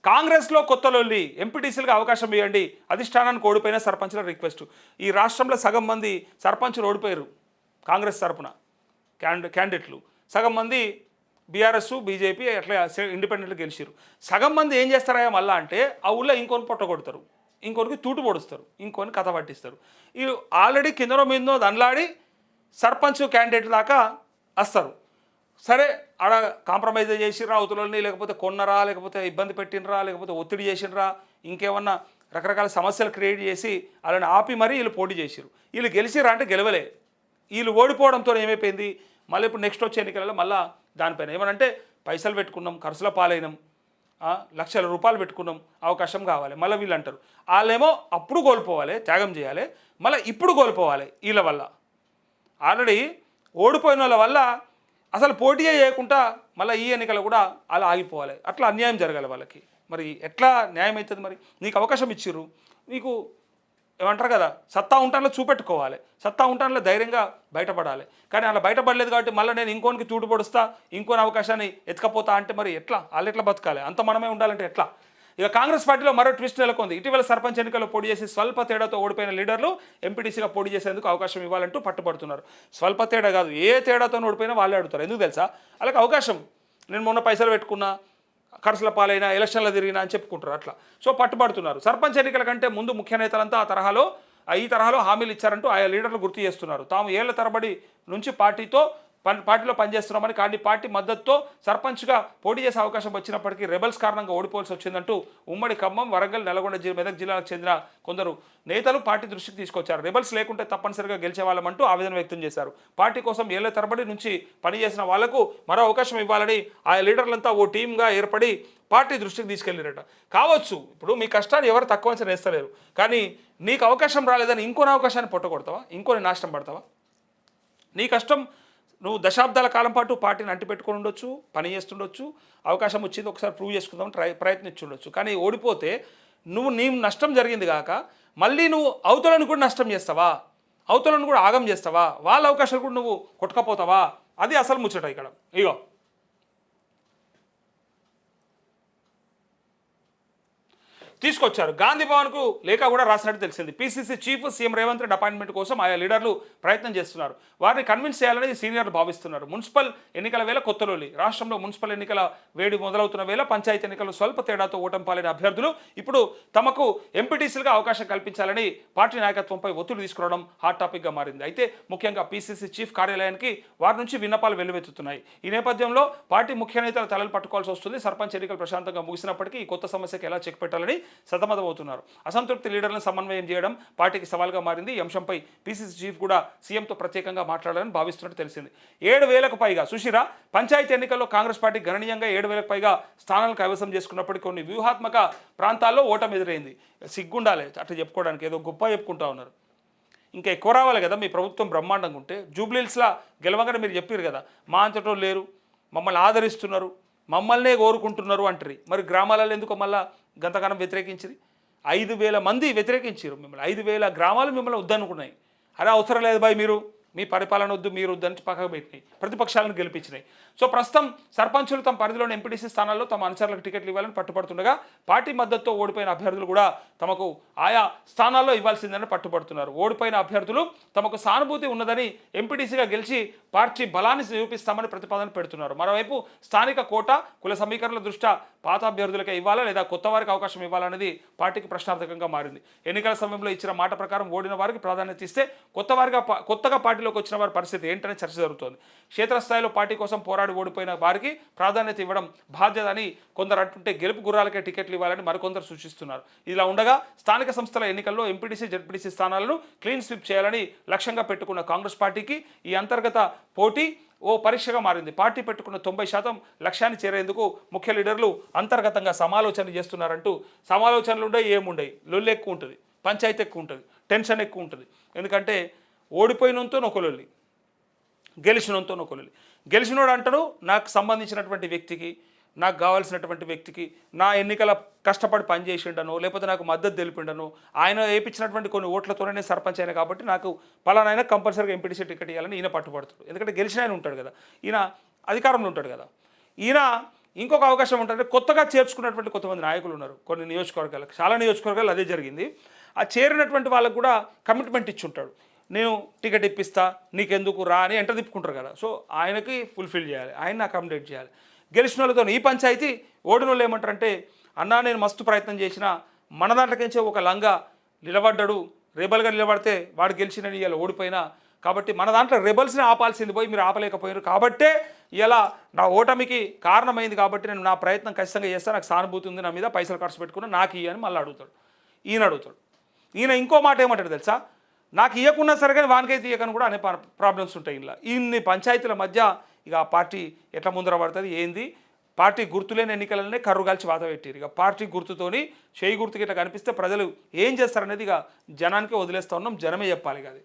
కాంగ్రెస్లో కొత్త లొల్లి, ఎంపీటీసీలకు అవకాశం ఇవ్వండి, అధిష్టానానికి ఓడిపోయిన సర్పంచ్ల రిక్వెస్ట్. ఈ రాష్ట్రంలో సగం మంది సర్పంచులు ఓడిపోయారు కాంగ్రెస్ తరపున క్యాండిడేట్లు, సగం మంది బీఆర్ఎస్ బీజేపీ అట్లా ఇండిపెండెంట్లు గెలిచారు. సగం మంది ఏం చేస్తారా మళ్ళా అంటే ఆ ఊళ్ళో ఇంకొని పొట్ట కొడతారు, ఇంకొనికి తూటు పొడుస్తారు, ఇంకొని కథ పట్టిస్తారు. ఈ ఆల్రెడీ కిందనో మీదో దండలాడి సర్పంచ్ క్యాండిడేట్ దాకా వస్తారు. సరే ఆడ కాంప్రమైజ్ చేసిర్రా అవతలని, లేకపోతే కొన్నరా, లేకపోతే ఇబ్బంది పెట్టినరా, లేకపోతే ఒత్తిడి చేసినరా, ఇంకేమన్నా రకరకాల సమస్యలు క్రియేట్ చేసి వాళ్ళని ఆపి మరీ వీళ్ళు పోటీ చేసిరు. వీళ్ళు గెలిచిరా అంటే గెలవలే. వీళ్ళు ఓడిపోవడంతో ఏమైపోయింది, మళ్ళీ ఇప్పుడు నెక్స్ట్ వచ్చే ఎన్నికలలో మళ్ళీ దానిపైన ఏమనంటే పైసలు పెట్టుకున్నాం, ఖర్చుల పాలైనాం, లక్షల రూపాయలు పెట్టుకున్నాం, అవకాశం కావాలి. మళ్ళీ వీళ్ళు అంటారు వాళ్ళేమో అప్పుడు కోల్పోవాలి, త్యాగం చేయాలి, మళ్ళీ ఇప్పుడు కోల్పోవాలి. వీళ్ళ వల్ల ఆల్రెడీ ఓడిపోయిన వాళ్ళ వల్ల అసలు పోటీ చేయకుండా మళ్ళీ ఈ ఎన్నికలు కూడా అలా ఆగిపోవాలి. అట్లా అన్యాయం జరగాలి వాళ్ళకి. మరి ఎట్లా న్యాయం అవుతుంది? మరి నీకు అవకాశం ఇచ్చిర్రు, నీకు ఏమంటారు కదా సత్తా ఉంటానలో చూపెట్టుకోవాలి, సత్తా ఉంటానలో ధైర్యంగా బయటపడాలి. కానీ అలా బయటపడలేదు కాబట్టి మళ్ళీ నేను ఇంకోనికి తూటు పొడుస్తా, ఇంకోని అవకాశాన్ని ఎత్తుకపోతా అంటే మరి ఎట్లా? వాళ్ళు ఎట్లా బతకాలి? అంత మనమే ఉండాలంటే ఎట్లా? ఇక కాంగ్రెస్ పార్టీలో మరో ట్విస్ట్ నెలకొంది. ఇటీవల సర్పంచ్ ఎన్నికల్లో పోటీ చేసి స్వల్ప తేడాతో ఓడిపోయిన లీడర్లు ఎంపీటీసీగా పోటీ చేసేందుకు అవకాశం ఇవ్వాలంటూ పట్టుబడుతున్నారు. స్వల్ప తేడా కాదు, ఏ తేడాతో ఓడిపోయినా వాళ్ళే అడుగుతారు. ఎందుకు తెలుసా? వాళ్ళకి అవకాశం, నేను మొన్న పైసలు పెట్టుకున్నా, ఖర్చుల పాలైనా, ఎలక్షన్లో తిరిగినా అని చెప్పుకుంటారు. అట్లా సో పట్టుబడుతున్నారు. సర్పంచ్ ఎన్నికల కంటే ముందు ముఖ్య నేతలంతా ఈ తరహాలో హామీలు ఇచ్చారంటూ ఆయా లీడర్లు గుర్తు చేస్తున్నారు. తాము ఏళ్ల తరబడి నుంచి పార్టీలో పనిచేస్తున్నామని, కానీ పార్టీ మద్దతుతో సర్పంచ్గా పోటీ చేసే అవకాశం వచ్చినప్పటికీ రెబల్స్ కారణంగా ఓడిపోవాల్సి వచ్చిందంటూ ఉమ్మడి ఖమ్మం, వరంగల్, నల్గొండ, మెదక్ జిల్లాలకు చెందిన కొందరు నేతలు పార్టీ దృష్టికి తీసుకొచ్చారు. రెబల్స్ లేకుంటే తప్పనిసరిగా గెలిచేవాళ్ళమంటూ ఆవేదన వ్యక్తం చేశారు. పార్టీ కోసం ఏళ్ల తరబడి నుంచి పనిచేసిన వాళ్లకు మరో అవకాశం ఇవ్వాలని ఆయా లీడర్లంతా ఓ టీమ్గా ఏర్పడి పార్టీ దృష్టికి తీసుకెళ్ళిరట. కావచ్చు ఇప్పుడు మీ కష్టాన్ని ఎవరు తక్కువ అంచనా వేస్తలేరు, కానీ నీకు అవకాశం రాలేదని ఇంకొన్ని అవకాశాన్ని పొట్టగొడతావా? ఇంకొని నాశనం పడతావా? నీ కష్టం, నువ్వు దశాబ్దాల కాలం పాటు పార్టీని అంటిపెట్టుకొని ఉండొచ్చు, పని చేస్తుండొచ్చు, అవకాశం వచ్చింది ఒకసారి ప్రూవ్ చేసుకుందామని ప్రయత్నించుండొచ్చు. కానీ ఓడిపోతే నీ నష్టం జరిగింది కాక మళ్ళీ నువ్వు అవతలను కూడా నష్టం చేస్తావా? అవతలను కూడా ఆగం చేస్తావా? వాళ్ళ అవకాశాలు కూడా నువ్వు కొట్టుకపోతావా? అది అసలు ముచ్చట ఇక్కడ. ఇగో తీసుకొచ్చారు. గాంధీ భవన్కు లేఖ కూడా రాసినట్టు తెలిసింది. PCC chief CM Revanth Reddy appointment కోసం ఆయా లీడర్లు ప్రయత్నం చేస్తున్నారు. వారిని కన్విన్స్ చేయాలని సీనియర్లు భావిస్తున్నారు. మున్సిపల్ ఎన్నికల వేళ కొత్త లొల్లి. రాష్ట్రంలో మున్సిపల్ ఎన్నికల వేడి మొదలవుతున్న వేళ పంచాయతీ ఎన్నికల్లో స్వల్ప తేడాతో ఓటమి పాలైన అభ్యర్థులు ఇప్పుడు తమకు ఎంపీటీసీలుగా అవకాశం కల్పించాలని పార్టీ నాయకత్వంపై ఒత్తిడి తీసుకురావడం హాట్ టాపిక్గా మారింది. అయితే ముఖ్యంగా పీసీసీ చీఫ్ కార్యాలయానికి వారి నుంచి విన్నపాలు వెల్లువెత్తుతున్నాయి. ఈ నేపథ్యంలో పార్టీ ముఖ్య నేతల తలలు పట్టుకోవాల్సి వస్తుంది. సర్పంచ్ ఎన్నికలు ప్రశాంతంగా ముగిసినప్పటికీ ఈ కొత్త సమస్యకు ఎలా చెక్ పెట్టాలని సతమతమవుతున్నారు. అసంతృప్తి లీడర్లను సమన్వయం చేయడం పార్టీకి సవాల్గా మారింది. ఈ అంశంపై పీసీసీ చీఫ్ కూడా సీఎంతో ప్రత్యేకంగా మాట్లాడాలని భావిస్తున్నట్టు తెలిసింది. 7,000కు పైగా సుశీరా పంచాయతీ ఎన్నికల్లో కాంగ్రెస్ పార్టీ గణనీయంగా 7,000కు పైగా స్థానాలను కైవసం చేసుకున్నప్పటికీ కొన్ని వ్యూహాత్మక ప్రాంతాల్లో ఓటమి ఎదురైంది. సిగ్గుండాలి అట్లా చెప్పుకోవడానికి, ఏదో గొప్ప చెప్పుకుంటా ఉన్నారు. ఇంకా ఎక్కువ రావాలి కదా మీ ప్రభుత్వం బ్రహ్మాండంగా ఉంటే. జూబ్లీహిల్స్లా గెలవగానే మీరు చెప్పారు కదా, మా అంతటో లేరు, మమ్మల్ని ఆదరిస్తున్నారు, మమ్మల్నే కోరుకుంటున్నారు అంటారు. మరి గ్రామాలలో ఎందుకు మళ్ళీ గంతగానం వ్యతిరేకించింది? 5,000 మంది వ్యతిరేకించారు మిమ్మల్ని. 5,000 గ్రామాలు మిమ్మల్ని వద్దనుకున్నాయి. అరే అవసరం లేదు బాయ్, మీరు మీ పరిపాలన వద్దు, మీరు వద్దని పక్కకు పెట్టినాయి, ప్రతిపక్షాలను గెలిపించినాయి. సో ప్రస్తుతం సర్పంచులు తమ పరిధిలోని ఎంపీటీసీ స్థానాల్లో తమ అనుచరులకు టికెట్లు ఇవ్వాలని పట్టుబడుతుండగా పార్టీ మద్దతుతో ఓడిపోయిన అభ్యర్థులు కూడా తమకు ఆయా స్థానాల్లో ఇవ్వాల్సిందని పట్టుబడుతున్నారు. ఓడిపోయిన అభ్యర్థులు తమకు సానుభూతి ఉన్నదని, ఎంపీటీసీగా గెలిచి పార్టీ బలాన్ని నిరూపిస్తామని ప్రతిపాదన పెడుతున్నారు. మరోవైపు స్థానిక కోట, కుల సమీకరణల దృష్ట్యా పాత అభ్యర్థులకే ఇవ్వాలా లేదా కొత్త వారికి అవకాశం ఇవ్వాలనేది పార్టీకి ప్రశ్నార్థకంగా మారింది. ఎన్నికల సమయంలో ఇచ్చిన మాట ప్రకారం ఓడిన వారికి ప్రాధాన్యత ఇస్తే కొత్తగా పార్టీలోకి వచ్చిన వారి పరిస్థితి ఏంటనే చర్చ జరుగుతోంది. క్షేత్రస్థాయిలో పార్టీ కోసం పోరాడి ఓడిపోయిన వారికి ప్రాధాన్యత ఇవ్వడం బాధ్యత అని కొందరు అంటుంటే, గెలుపు గుర్రాలకే టికెట్లు ఇవ్వాలని మరికొందరు సూచిస్తున్నారు. ఇలా ఉండగా స్థానిక సంస్థల ఎన్నికల్లో ఎంపీటీసీ, జెడ్పీటీసీ స్థానాలను క్లీన్ స్వీప్ చేయాలని లక్ష్యంగా పెట్టుకున్న కాంగ్రెస్ పార్టీకి ఈ అంతర్గత పోటీ ఓ పరీక్షగా మారింది. పార్టీ పెట్టుకున్న 90% లక్ష్యాన్ని చేరేందుకు ముఖ్య లీడర్లు అంతర్గతంగా సమాలోచనలు చేస్తున్నారంటూ. సమాలోచనలు ఉండే ఏముండయి, లొల్లి ఎక్కువ ఉంటుంది, పంచాయతీ ఎక్కువ ఉంటుంది, టెన్షన్ ఎక్కువ ఉంటుంది. ఎందుకంటే ఓడిపోయినంతో నొకలొల్లి, గెలిచినంతో నొకలొల్లి. గెలిచినోడు అంటాడు నాకు సంబంధించినటువంటి వ్యక్తికి, నాకు కావాల్సినటువంటి వ్యక్తికి, నా ఎన్నికల కష్టపడి పనిచేసిండను, లేకపోతే నాకు మద్దతు తెలిపిండను, ఆయన వేయించినటువంటి కొన్ని ఓట్లతోనే సర్పంచ్ అయినా కాబట్టి నాకు పలానైనా కంపల్సరీగా ఎంపీటీసీ టికెట్ ఇవ్వాలని ఈయన పట్టుబడతాడు. ఎందుకంటే గెలిచిన ఆయన ఉంటాడు కదా, ఈయన అధికారంలో ఉంటాడు కదా. ఈయన ఇంకొక అవకాశం ఏంటంటే కొత్తగా చేర్చుకున్నటువంటి కొంతమంది నాయకులు ఉన్నారు కొన్ని నియోజకవర్గాలకు, చాలా నియోజకవర్గాలు అదే జరిగింది. ఆ చేరినటువంటి వాళ్ళకు కూడా కమిట్మెంట్ ఇచ్చి ఉంటాడు, నేను టికెట్ ఇప్పిస్తా నీకెందుకు రా అని ఎంట తిప్పుకుంటారు కదా. సో ఆయనకి ఫుల్ఫిల్ చేయాలి, ఆయన్ని అకామిడేట్ చేయాలి. గెలిచిన వాళ్ళతో ఈ పంచాయతీ, ఓడిన వాళ్ళు ఏమంటారంటే అన్నా నేను మస్తు ప్రయత్నం చేసిన, మన దాంట్లోకించే ఒక లంగా నిలబడ్డాడు, రెబల్గా నిలబడితే వాడు గెలిచిన ఇవాళ ఓడిపోయినా, కాబట్టి మన దాంట్లో రెబల్స్ని ఆపాల్సింది పోయి మీరు ఆపలేకపోయారు, కాబట్టే ఇలా నా ఓటమికి కారణమైంది, కాబట్టి నేను నా ప్రయత్నం ఖచ్చితంగా చేస్తాను, నాకు సానుభూతి ఉంది, నా మీద పైసలు ఖర్చు పెట్టుకున్నా, నాకు ఇయ్యని మళ్ళీ అడుగుతాడు. ఈయన అడుగుతాడు. ఈయన ఇంకో మాట ఏమంటాడు తెలుసా, నాకు ఇవ్వకున్నా సరే కానీ వానికైతే ఇవ్వకని కూడా అనే ప్రాబ్లమ్స్ ఉంటాయి. ఇలా ఇన్ని పంచాయతీల మధ్య ఇక ఆ పార్టీ ఎట్లా ముందర పడుతుంది ఏంది, పార్టీ గుర్తులేని ఎన్నికలనే కర్రుగాల్చి వాత పెట్టారు. ఇక పార్టీ గుర్తుతోని చేయి గుర్తుకి ఇట్లా కనిపిస్తే ప్రజలు ఏం చేస్తారనేది ఇక జనానికి వదిలేస్తూ ఉన్నాం, జనమే చెప్పాలి. అది